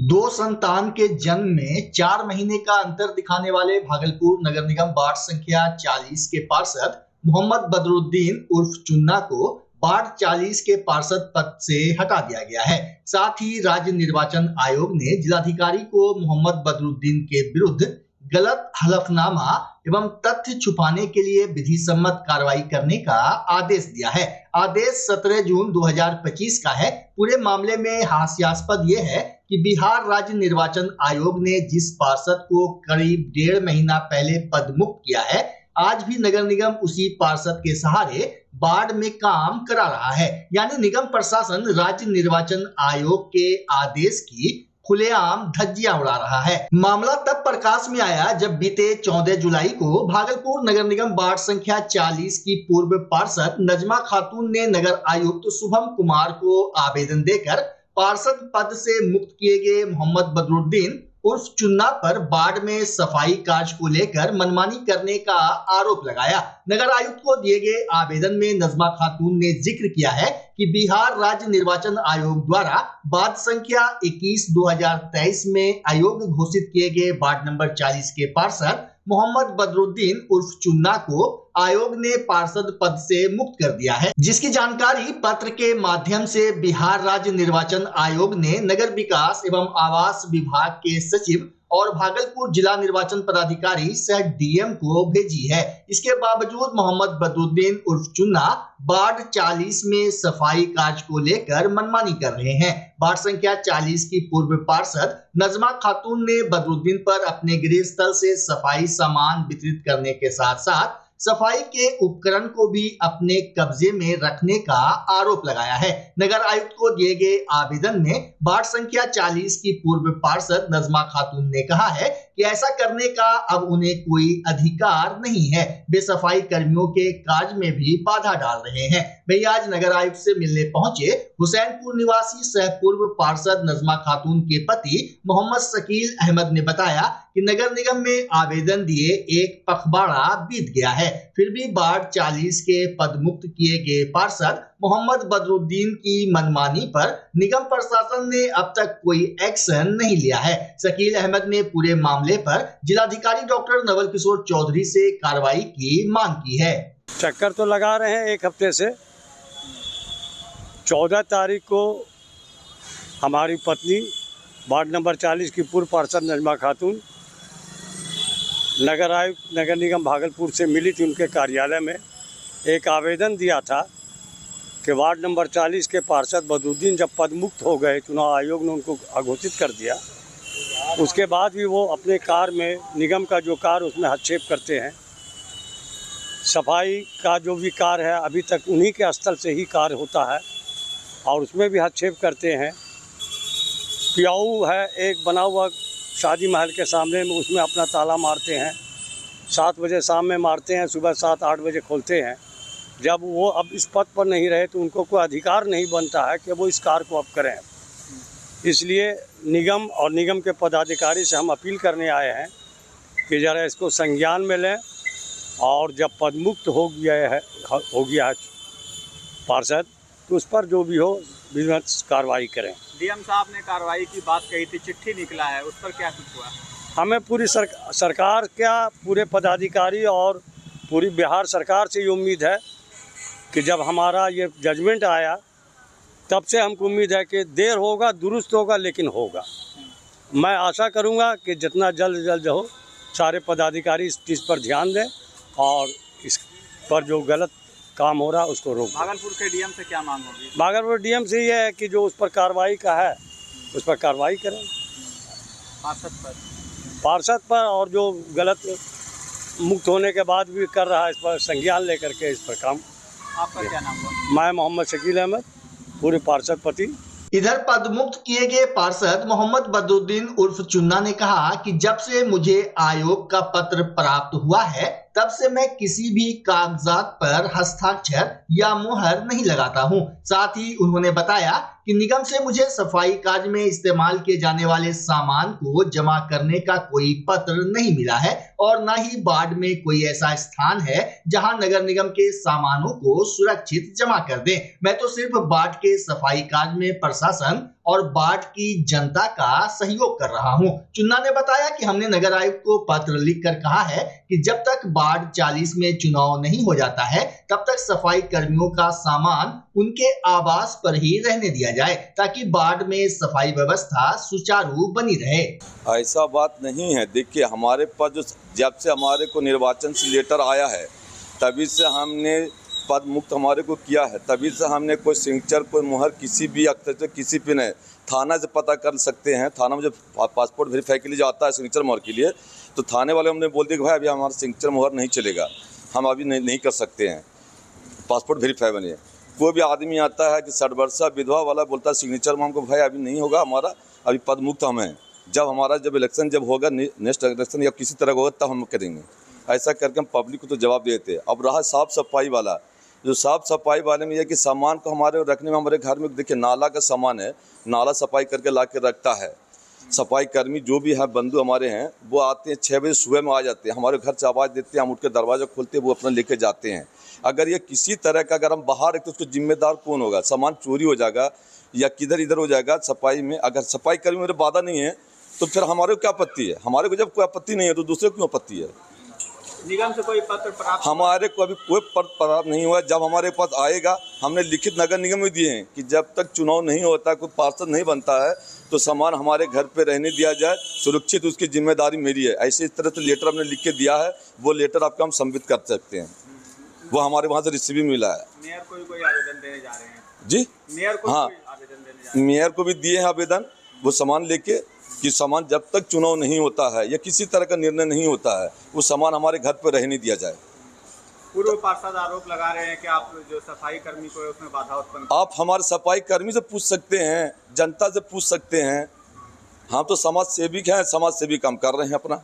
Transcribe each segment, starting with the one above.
दो संतान के जन्म में 4 महीने का अंतर दिखाने वाले भागलपुर नगर निगम वार्ड संख्या 40 के पार्षद मोहम्मद बदरुद्दीन उर्फ चुन्ना को वार्ड 40 के पार्षद पद से हटा दिया गया है। साथ ही राज्य निर्वाचन आयोग ने जिलाधिकारी को मोहम्मद बदरुद्दीन के विरुद्ध गलत हलफनामा एवं तथ्य छुपाने के लिए विधि सम्मत कार्रवाई करने का आदेश दिया है। आदेश 17 जून 2025 का है। पूरे मामले में हास्यास्पद यह है कि बिहार राज्य निर्वाचन आयोग ने जिस पार्षद को करीब 1.5 महीना पहले पदमुक्त किया है, आज भी नगर निगम उसी पार्षद के सहारे वार्ड में काम करा रहा है। यानी निगम प्रशासन राज्य निर्वाचन आयोग के आदेश की खुलेआम धज्जियां उड़ा रहा है। मामला तब प्रकाश में आया जब बीते 14 जुलाई को भागलपुर नगर निगम वार्ड संख्या 40 की पूर्व पार्षद नजमा खातून ने नगर आयुक्त शुभम कुमार को आवेदन देकर पार्षद पद से मुक्त किए गए मोहम्मद बदरुद्दीन उर्फ चुन्ना पर वार्ड में सफाई कार्य को लेकर मनमानी करने का आरोप लगाया। नगर आयुक्त को दिए गए आवेदन में नजमा खातून ने जिक्र किया है कि बिहार राज्य निर्वाचन आयोग द्वारा वार्ड संख्या 21/2023 में आयोग घोषित किए गए वार्ड नंबर 40 के पार्षद मोहम्मद बदरुद्दीन उर्फ चुन्ना को आयोग ने पार्षद पद से मुक्त कर दिया है, जिसकी जानकारी पत्र के माध्यम से बिहार राज्य निर्वाचन आयोग ने नगर विकास एवं आवास विभाग के सचिव और भागलपुर जिला निर्वाचन पदाधिकारी सह डीएम को भेजी है। इसके बावजूद मोहम्मद बदरुद्दीन उर्फ चुन्ना वार्ड 40 में सफाई कार्य को लेकर मनमानी कर रहे हैं। वार्ड संख्या 40 की पूर्व पार्षद नजमा खातून ने बदरुद्दीन पर अपने गृह स्थल से सफाई सामान वितरित करने के साथ साथ सफाई के उपकरण को भी अपने कब्जे में रखने का आरोप लगाया है। नगर आयुक्त को दिए गए आवेदन में वार्ड संख्या 40 की पूर्व पार्षद नजमा खातून ने कहा है कि ऐसा करने का अब उन्हें कोई अधिकार नहीं है। वे सफाई कर्मियों के कार्य में भी बाधा डाल रहे हैं। वही आज नगर आयुक्त से मिलने पहुंचे हुसैनपुर निवासी सह पूर्व पार्षद नजमा खातून के पति मोहम्मद शकील अहमद ने बताया कि नगर निगम में आवेदन दिए एक पखवाड़ा बीत गया है, फिर भी वार्ड 40 के पदमुक्त किए गए पार्षद मोहम्मद बदरुद्दीन की मनमानी पर निगम प्रशासन ने अब तक कोई एक्शन नहीं लिया है। शकील अहमद ने पूरे मामले पर जिलाधिकारी डॉक्टर नवल किशोर चौधरी से कार्रवाई की मांग की है। चक्कर तो लगा रहे हैं एक हफ्ते से। 14 तारीख को हमारी पत्नी वार्ड नंबर 40 की पूर्व पार्षद नजमा खातून नगर आयुक्त नगर निगम भागलपुर से मिली थी। उनके कार्यालय में एक आवेदन दिया था कि वार्ड नंबर 40 के पार्षद बदरुद्दीन जब पदमुक्त हो गए, चुनाव आयोग ने उनको अघोषित कर दिया, उसके बाद भी वो अपने कार्य में निगम का जो कार्य उसमें हस्तक्षेप करते हैं। सफाई का जो भी कार्य है अभी तक उन्हीं के स्थल से ही कार्य होता है और उसमें भी हस्तक्षेप करते हैं। पियाऊ है एक बना हुआ शादी महल के सामने में, उसमें अपना ताला मारते हैं। 7 बजे शाम में मारते हैं, सुबह 7-8 बजे खोलते हैं। जब वो अब इस पद पर नहीं रहे तो उनको कोई अधिकार नहीं बनता है कि वो इस कार्य को अब करें। इसलिए निगम और निगम के पदाधिकारी से हम अपील करने आए हैं कि ज़रा इसको संज्ञान में लें और जब पदमुक्त हो गया है पार्षद तो उस पर जो भी हो विधिवत कार्रवाई करें। डीएम साहब ने कार्रवाई की बात कही थी, चिट्ठी निकला है, उस पर क्या कुछ हुआ? हमें पूरी सरकार क्या पूरे पदाधिकारी और पूरी बिहार सरकार से ये उम्मीद है कि जब हमारा ये जजमेंट आया तब से हमको उम्मीद है कि देर होगा, दुरुस्त होगा, लेकिन होगा। मैं आशा करूँगा कि जितना जल्द हो सारे पदाधिकारी इस चीज़ पर ध्यान दें और इस पर जो गलत काम हो रहा उसको रोक। भागलपुर के डीएम से क्या मांग होगी? भागलपुर डीएम से ये है कि जो उस पर कार्रवाई का है उस पर कार्रवाई करें। पार्षद पर और जो गलत मुक्त होने के बाद भी कर रहा है इस पर संज्ञान लेकर के इस पर काम। आपका क्या नाम हुआ? मैं मोहम्मद शकील अहमद, पूरे पार्षद पति। इधर पदमुक्त किए गए पार्षद मोहम्मद बदरुद्दीन उर्फ चुन्ना ने कहा कि जब से मुझे आयोग का पत्र प्राप्त हुआ है तब से मैं किसी भी कागजात पर हस्ताक्षर या मुहर नहीं लगाता हूं। साथ ही उन्होंने बताया कि निगम से मुझे सफाई कार्य में इस्तेमाल किए जाने वाले सामान को जमा करने का कोई पत्र नहीं मिला है और न ही वार्ड में कोई ऐसा स्थान है जहां नगर निगम के सामानों को सुरक्षित जमा कर दें। मैं तो सिर्फ वार्ड के सफाई कार्य में प्रशासन और बाढ़ की जनता का सहयोग कर रहा हूं। चुन्ना ने बताया कि हमने नगर आयुक्त को पत्र लिखकर कहा है कि जब तक वार्ड 40 में चुनाव नहीं हो जाता है तब तक सफाई कर्मियों का सामान उनके आवास पर ही रहने दिया जाए ताकि वार्ड में सफाई व्यवस्था सुचारू बनी रहे। ऐसा बात नहीं है। देखिए, हमारे पास जो जब से हमारे को निर्वाचन से लेटर आया है तभी से हमने पद मुक्त हमारे को किया है, तभी से हमने कोई सिग्नेचर कोई मुहर किसी भी अक्षर से किसी पे नहीं। थाना से पता कर सकते हैं, थाना में जब पासपोर्ट वेरीफाई के लिए जाता है सिग्नेचर मुहर के लिए तो थाने वाले हमने बोल दिया कि भाई अभी हमारा सिग्नेचर मुहर नहीं चलेगा, हम अभी नहीं कर सकते हैं पासपोर्ट वेरीफाई बने। कोई भी आदमी आता है कि 60 वर्षा विधवा वाला बोलता है सिग्नेचर में हमको भाई अभी नहीं होगा, हमारा अभी पद मुक्त हम हैं, जब इलेक्शन जब होगा नेक्स्ट इलेक्शन या किसी तरह होगा तब हम करेंगे। ऐसा करके हम पब्लिक को तो जवाब देते हैं। अब रहा साफ़ सफाई वाला, जो साफ़ सफाई वाले में यह कि सामान को हमारे रखने में हमारे घर में देखिए नाला का सामान है, नाला सफाई करके ला के रखता है। सफाई कर्मी जो भी है बंधु हमारे हैं वो आते हैं 6 बजे सुबह में आ जाते हैं, हमारे घर से आवाज़ देते हैं, हम उठ के दरवाज़ा खोलते हैं, वो अपना लेके जाते हैं। अगर ये किसी तरह का अगर हम बाहर रखते तो उसको जिम्मेदार कौन होगा? सामान चोरी हो जाएगा या किधर इधर हो जाएगा सफाई में। अगर सफाई कर्मी मेरे बाधा नहीं है तो फिर हमारे को क्या आपत्ति है? हमारे को जब कोई आपत्ति नहीं है तो दूसरे को क्यों आपत्ति है? निगम से कोई पत्र प्राप्त? हमारे को अभी कोई पत्र प्राप्त नहीं हुआ। जब हमारे पास आएगा, हमने लिखित नगर निगम में दिए हैं कि जब तक चुनाव नहीं होता, कोई पार्षद नहीं बनता है तो सामान हमारे घर पे रहने दिया जाए, सुरक्षित, उसकी जिम्मेदारी मेरी है। ऐसे इस तरह से लेटर हमने लिख के दिया है, वो लेटर आपका हम संबित कर सकते हैं, वो हमारे वहाँ से रिसीव मिला है। मेयर को भी कोई आवेदन देने जा रहे हैं? जी, मेयर को हाँ, कोई आवेदन देने जा रहे हैं? मेयर को भी दिए हैं आवेदन, वो सामान लेके कि सामान जब तक चुनाव नहीं होता है या किसी तरह का निर्णय नहीं होता है वो सामान हमारे घर पर रहने दिया जाए। पूर्व पार्षद आरोप लगा रहे हैं कि आप जो सफाई कर्मी को है उसमें बाधा उत्पन्न। आप हमारे सफाई कर्मी से पूछ सकते हैं, जनता से पूछ सकते हैं, हम तो समाज सेविक हैं, समाज सेवी काम कर रहे हैं अपना।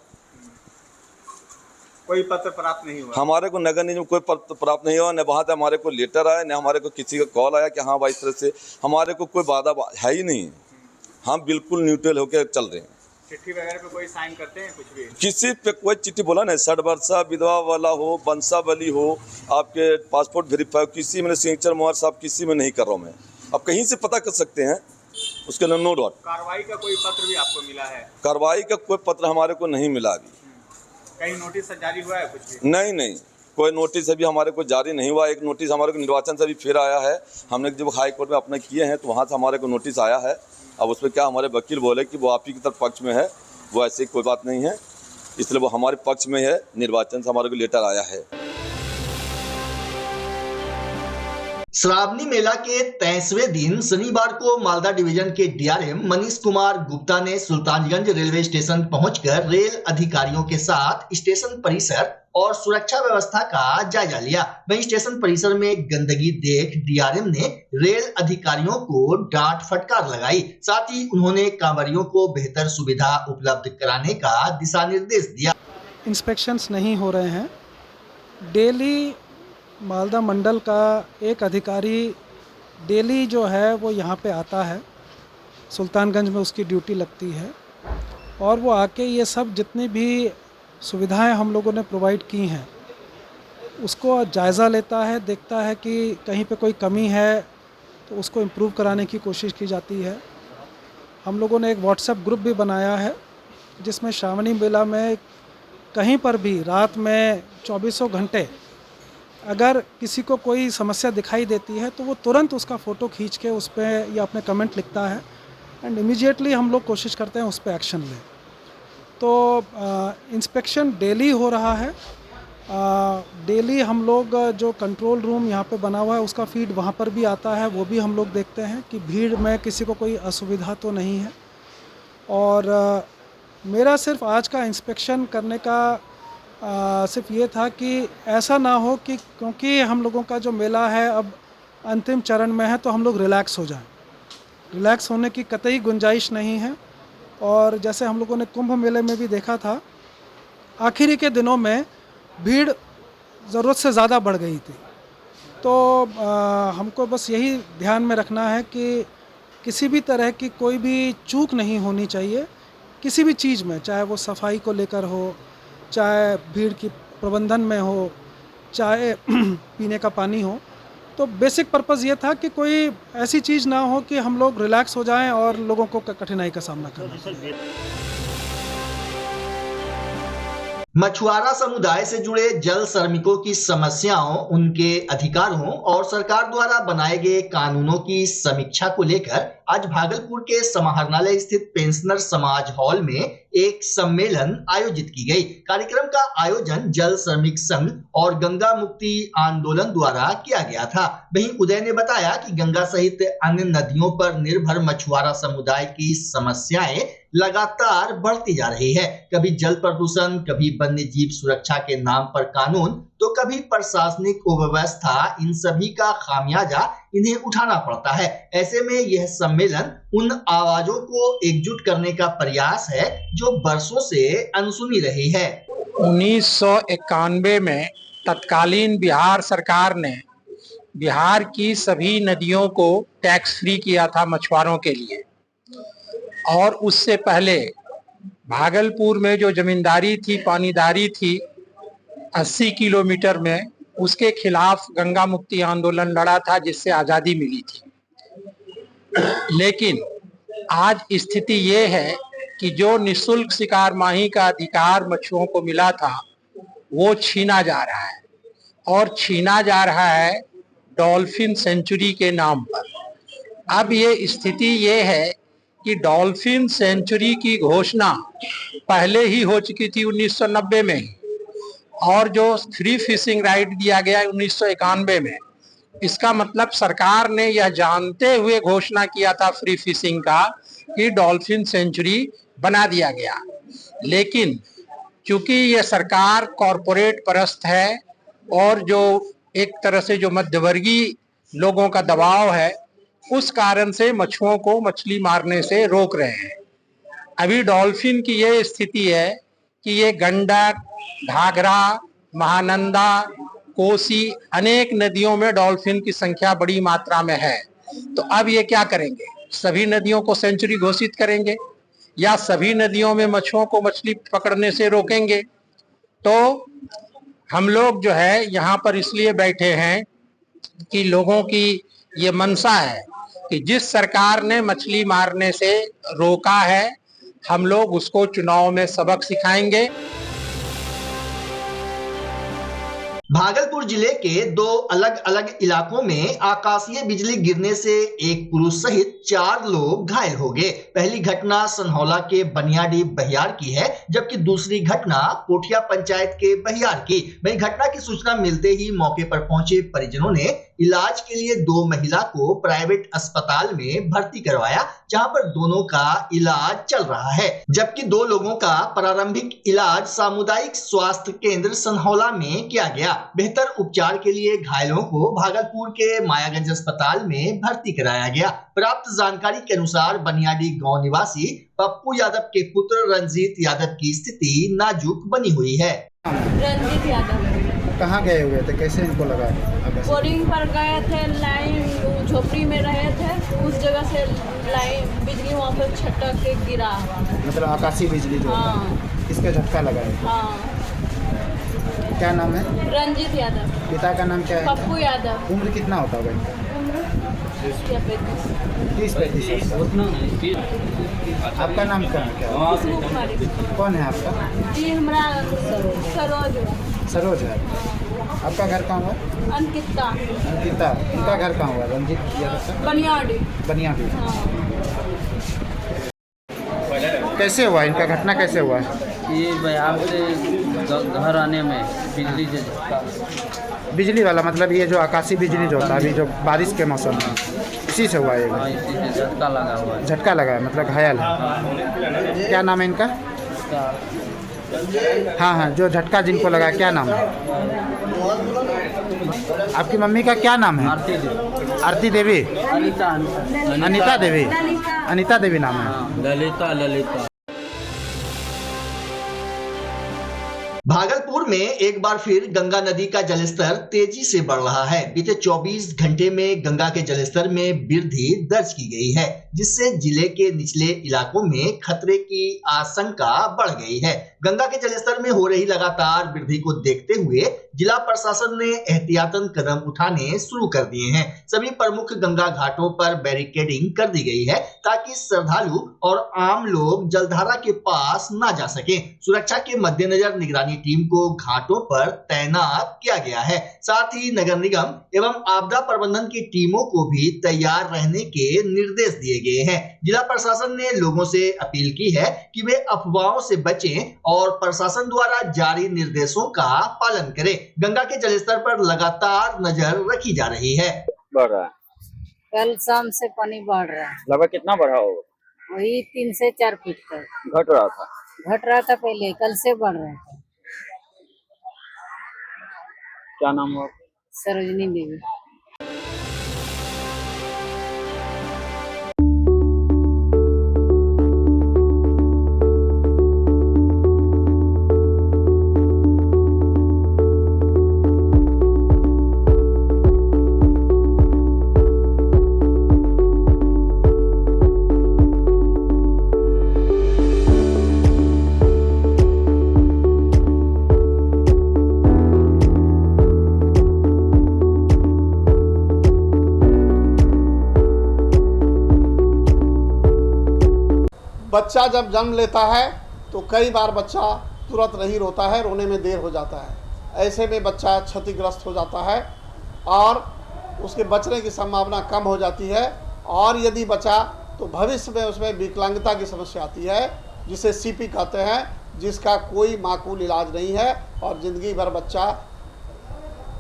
कोई पत्र प्राप्त नहीं हुआ? हमारे को नगर निगम कोई पत्र प्राप्त नहीं हुआ, न वहाँ से हमारे को लेटर आया, न हमारे को किसी का कॉल आया कि हाँ भाई इस तरह से। हमारे को कोई बाधा है ही नहीं, हम बिल्कुल न्यूट्रल होकर चल रहे हैं। चिट्ठी वगैरह पे कोई साइन करते हैं? कुछ भी किसी पे कोई चिट्ठी बोला नहीं, 60 वर्षा विधवा वाला हो, वंशावली हो, आपके पासपोर्ट वेरीफाई, किसी में सिग्नेचर मुहर साहब किसी में नहीं कर रहा हूँ मैं। आप कहीं से पता कर सकते हैं, उसके लिए नो डाउट। कार्रवाई का कोई पत्र भी आपको मिला है? कार्रवाई का कोई पत्र हमारे को नहीं मिला अभी। कहीं नोटिस जारी हुआ है? कुछ भी नहीं, कोई नोटिस अभी हमारे को जारी नहीं हुआ। एक नोटिस हमारे को निर्वाचन से भी फिर आया है, हमने जब हाई कोर्ट में अपने किए हैं तो वहाँ से हमारे को नोटिस आया है। अब उसमें क्या हमारे वकील बोले कि वो आप ही की तरफ पक्ष में है, वो ऐसी कोई बात नहीं है, इसलिए वो हमारे पक्ष में है। निर्वाचन से हमारे को लेटर आया है। श्रावणी मेला के 23वें दिन शनिवार को मालदा डिवीजन के डीआरएम मनीष कुमार गुप्ता ने सुल्तानगंज रेलवे स्टेशन पहुंचकर रेल अधिकारियों के साथ स्टेशन परिसर और सुरक्षा व्यवस्था का जायजा लिया। वहीं स्टेशन परिसर में गंदगी देख डीआरएम ने रेल अधिकारियों को डांट फटकार लगाई। साथ ही उन्होंने कांवरियों को बेहतर सुविधा उपलब्ध कराने का दिशा निर्देश दिया। इंस्पेक्शंस नहीं हो रहे हैं। डेली मालदा मंडल का एक अधिकारी डेली जो है वो यहाँ पे आता है, सुल्तानगंज में उसकी ड्यूटी लगती है और वो आके ये सब जितनी भी सुविधाएं हम लोगों ने प्रोवाइड की हैं उसको जायज़ा लेता है, देखता है कि कहीं पे कोई कमी है तो उसको इम्प्रूव कराने की कोशिश की जाती है। हम लोगों ने एक व्हाट्सएप ग्रुप भी बनाया है जिसमें श्रावणी मेला में कहीं पर भी रात में 24 घंटे अगर किसी को कोई समस्या दिखाई देती है तो वो तुरंत उसका फ़ोटो खींच के उस पर या अपने कमेंट लिखता है एंड इमीडिएटली हम लोग कोशिश करते हैं उस पर एक्शन लें। तो इंस्पेक्शन डेली हो रहा है। डेली हम लोग जो कंट्रोल रूम यहाँ पे बना हुआ है उसका फीड वहाँ पर भी आता है, वो भी हम लोग देखते हैं कि भीड़ में किसी को कोई असुविधा तो नहीं है। और मेरा सिर्फ आज का इंस्पेक्शन करने का सिर्फ ये था कि ऐसा ना हो कि क्योंकि हम लोगों का जो मेला है अब अंतिम चरण में है तो हम लोग रिलैक्स हो जाएं। रिलैक्स होने की कतई गुंजाइश नहीं है। और जैसे हम लोगों ने कुंभ मेले में भी देखा था, आखिरी के दिनों में भीड़ ज़रूरत से ज़्यादा बढ़ गई थी। तो हमको बस यही ध्यान में रखना है कि किसी भी तरह की कोई भी चूक नहीं होनी चाहिए किसी भी चीज़ में, चाहे वो सफाई को लेकर हो, चाहे भीड़ की प्रबंधन में हो, चाहे पीने का पानी हो। तो बेसिक पर्पज़ ये था कि कोई ऐसी चीज़ ना हो कि हम लोग रिलैक्स हो जाएं और लोगों को कठिनाई का सामना करना पड़े। मछुआरा समुदाय से जुड़े जल श्रमिकों की समस्याओं, उनके अधिकारों और सरकार द्वारा बनाए गए कानूनों की समीक्षा को लेकर आज भागलपुर के समाहरणालय स्थित पेंशनर समाज हॉल में एक सम्मेलन आयोजित की गई। कार्यक्रम का आयोजन जल श्रमिक संघ और गंगा मुक्ति आंदोलन द्वारा किया गया था। वहीं उदय ने बताया कि गंगा सहित अन्य नदियों पर निर्भर मछुआरा समुदाय की समस्याएं लगातार बढ़ती जा रही है। कभी जल प्रदूषण, कभी वन्य जीव सुरक्षा के नाम पर कानून, तो कभी प्रशासनिक अव्यवस्था, इन सभी का खामियाजा इन्हें उठाना पड़ता है। ऐसे में यह सम्मेलन उन आवाजों को एकजुट करने का प्रयास है जो बरसों से अनसुनी रही है। 1991 में तत्कालीन बिहार सरकार ने बिहार की सभी नदियों को टैक्स फ्री किया था मछुआरों के लिए, और उससे पहले भागलपुर में जो जमींदारी थी, पानीदारी थी 80 किलोमीटर में, उसके खिलाफ गंगा मुक्ति आंदोलन लड़ा था जिससे आज़ादी मिली थी। लेकिन आज स्थिति ये है कि जो निःशुल्क शिकार माही का अधिकार मछुओं को मिला था वो छीना जा रहा है, और छीना जा रहा है डॉल्फिन सेंचुरी के नाम पर। अब ये स्थिति ये है कि डॉल्फिन सेंचुरी की घोषणा पहले ही हो चुकी थी 1990 में ही, और जो फ्री फिशिंग राइट दिया गया 1991 में। इसका मतलब सरकार ने यह जानते हुए घोषणा किया था फ्री फिशिंग का कि डॉल्फिन सेंचुरी बना दिया गया। लेकिन चूंकि यह सरकार कॉरपोरेट परस्त है और जो एक तरह से जो मध्यवर्गीय लोगों का दबाव है, उस कारण से मछुओं को मछली मारने से रोक रहे हैं। अभी डॉल्फिन की यह स्थिति है कि ये गंडक, घाघरा, महानंदा, कोसी, अनेक नदियों में डॉल्फिन की संख्या बड़ी मात्रा में है। तो अब ये क्या करेंगे? सभी नदियों को सेंचुरी घोषित करेंगे या सभी नदियों में मछुओं को मछली पकड़ने से रोकेंगे? तो हम लोग जो है यहाँ पर इसलिए बैठे हैं कि लोगों की ये मंशा है कि जिस सरकार ने मछली मारने से रोका है, हम लोग उसको चुनाव में सबक सिखाएंगे। भागलपुर जिले के दो अलग अलग इलाकों में आकाशीय बिजली गिरने से एक पुरुष सहित 4 लोग घायल हो गए। पहली घटना सनहौला के बनियाडी बहियार की है, जबकि दूसरी घटना पोठिया पंचायत के बहियार की। वहीं घटना की सूचना मिलते ही मौके पर पहुंचे परिजनों ने इलाज के लिए 2 महिला को प्राइवेट अस्पताल में भर्ती करवाया, जहां पर दोनों का इलाज चल रहा है, जबकि 2 लोगों का प्रारंभिक इलाज सामुदायिक स्वास्थ्य केंद्र सनहौला में किया गया। बेहतर उपचार के लिए घायलों को भागलपुर के मायागंज अस्पताल में भर्ती कराया गया। प्राप्त जानकारी के अनुसार बनियाडी गांव निवासी पप्पू यादव के पुत्र रंजीत यादव की स्थिति नाजुक बनी हुई है। रंजीत यादव कहाँ गए हुए थे, कैसे इनको लगा? बोरिंग पर गए थे, लाइन झोपड़ी में रहे थे, उस जगह से लाइन बिजली वहाँ पर छटक के गिरा। मतलब आकाशीय बिजली जो इसके झटका लगा है। हाँ। क्या नाम है? रंजीत यादव। पिता का नाम क्या है? पप्पू यादव। उम्र कितना होता होगा इनका? उम्र 30-35। आपका नाम क्या है? खुशबू कुमारी। कौन है आपका? जी हमारा सरोज। सरोज है। आपका घर कहाँ हुआ? अंकिता। अंकिता, उनका घर कहाँ हुआ? रंजीत यादव का? बनियाडी। बनियाडी। हाँ। कैसे हुआ इनका घटना, कैसे हुआ? ये बिहार से घर आने में बिजली से झटका। बिजली वाला मतलब ये जो आकाशीय बिजली जो होता है अभी जो बारिश के मौसम में, इसी से हुआ है? हाँ, इसी से झटका लगा हुआ है। झटका लगा है मतलब घायल है। क्या नाम है इनका? हाँ हाँ, जो झटका जिनको लगा क्या नाम है? आपकी मम्मी का क्या नाम है? आरती देवी। आरती देवी? अनीता देवी? अनीता देवी नाम है। ललिता। भागलपुर में एक बार फिर गंगा नदी का जलस्तर तेजी से बढ़ रहा है। बीते 24 घंटे में गंगा के जलस्तर में वृद्धि दर्ज की गई है, जिससे जिले के निचले इलाकों में खतरे की आशंका बढ़ गई है। गंगा के जलस्तर में हो रही लगातार वृद्धि को देखते हुए जिला प्रशासन ने एहतियातन कदम उठाने शुरू कर दिए हैं। सभी प्रमुख गंगा घाटों पर बैरिकेडिंग कर दी गई है ताकि श्रद्धालु और आम लोग जलधारा के पास न जा सके। सुरक्षा के मद्देनजर निगरानी टीम को घाटों पर तैनात किया गया है। साथ ही नगर निगम एवं आपदा प्रबंधन की टीमों को भी तैयार रहने के निर्देश दिए गए हैं। जिला प्रशासन ने लोगों से अपील की है कि वे अफवाहों से बचें और प्रशासन द्वारा जारी निर्देशों का पालन करें। गंगा के जलस्तर पर लगातार नजर रखी जा रही है। बढ़ रहा है, कल शाम से पानी बढ़ रहा है। लगभग कितना बढ़ा होगा? वही 3 से 4 फीट तक घट रहा था पहले, कल से बढ़ रहा है। क्या नाम है? सरोजनी देवी। बच्चा जब जन्म लेता है तो कई बार बच्चा तुरंत नहीं रोता है, रोने में देर हो जाता है। ऐसे में बच्चा क्षतिग्रस्त हो जाता है और उसके बचने की संभावना कम हो जाती है। और यदि बचा तो भविष्य में उसमें विकलांगता की समस्या आती है, जिसे सीपी कहते हैं, जिसका कोई माकूल इलाज नहीं है और ज़िंदगी भर बच्चा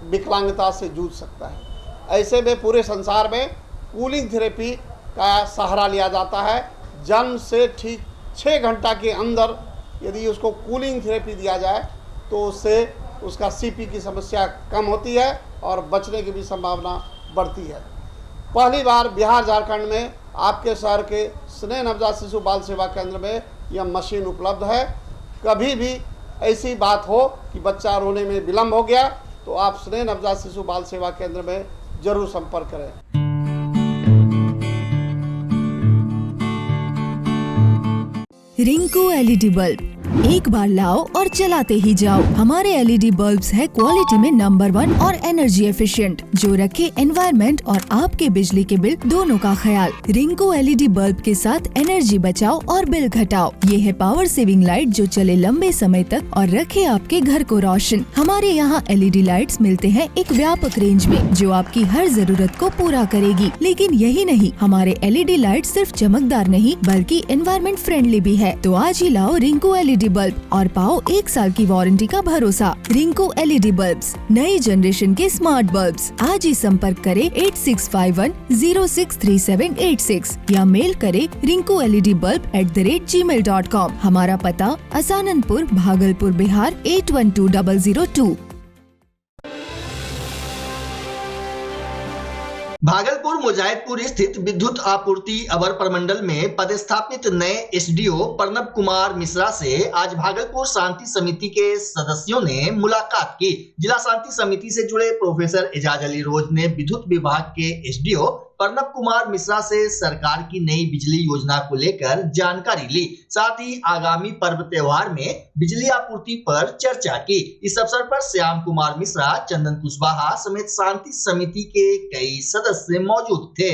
विकलांगता से जूझ सकता है। ऐसे में पूरे संसार में कूलिंग थेरेपी का सहारा लिया जाता है। जन्म से ठीक 6 घंटा के अंदर यदि उसको कूलिंग थेरेपी दिया जाए तो उससे उसका सीपी की समस्या कम होती है और बचने की भी संभावना बढ़ती है। पहली बार बिहार झारखंड में आपके शहर के स्नेह नवजात शिशु बाल सेवा केंद्र में यह मशीन उपलब्ध है। कभी भी ऐसी बात हो कि बच्चा रोने में विलम्ब हो गया तो आप स्नेह नवजात शिशु बाल सेवा केंद्र में जरूर संपर्क करें। रिंकू एलईडी बल्ब एक बार लाओ और चलाते ही जाओ। हमारे एलईडी बल्ब्स है क्वालिटी में नंबर 1 और एनर्जी एफिशिएंट, जो रखे एनवायरनमेंट और आपके बिजली के बिल दोनों का ख्याल। रिंकू एलईडी बल्ब के साथ एनर्जी बचाओ और बिल घटाओ। ये है पावर सेविंग लाइट जो चले लंबे समय तक और रखे आपके घर को रोशन। हमारे यहाँ एलईडी लाइट्स मिलते हैं एक व्यापक रेंज में जो आपकी हर जरूरत को पूरा करेगी। लेकिन यही नहीं, हमारे एलईडी लाइट सिर्फ चमकदार नहीं बल्कि एनवायरनमेंट फ्रेंडली भी है। तो आज ही लाओ रिंकू एलईडी बल्ब और पाओ 1 साल की वारंटी का भरोसा। रिंकू एलईडी बल्ब्स, नई जनरेशन के स्मार्ट बल्ब्स। आज ही संपर्क करें 8651063786 या मेल करें rinku.led.bulb@gmail.com। हमारा पता असाननपुर, भागलपुर, बिहार 812002। भागलपुर मुजाहिदपुर स्थित विद्युत आपूर्ति अवर प्रमंडल में पदस्थापित नए एसडीओ प्रणब कुमार मिश्रा से आज भागलपुर शांति समिति के सदस्यों ने मुलाकात की। जिला शांति समिति से जुड़े प्रोफेसर एजाज अली रोज ने विद्युत विभाग के एसडीओ प्रणब कुमार मिश्रा से सरकार की नई बिजली योजना को लेकर जानकारी ली। साथ ही आगामी पर्व त्योहार में बिजली आपूर्ति पर चर्चा की। इस अवसर पर श्याम कुमार मिश्रा, चंदन कुशवाहा समेत शांति समिति के कई सदस्य मौजूद थे।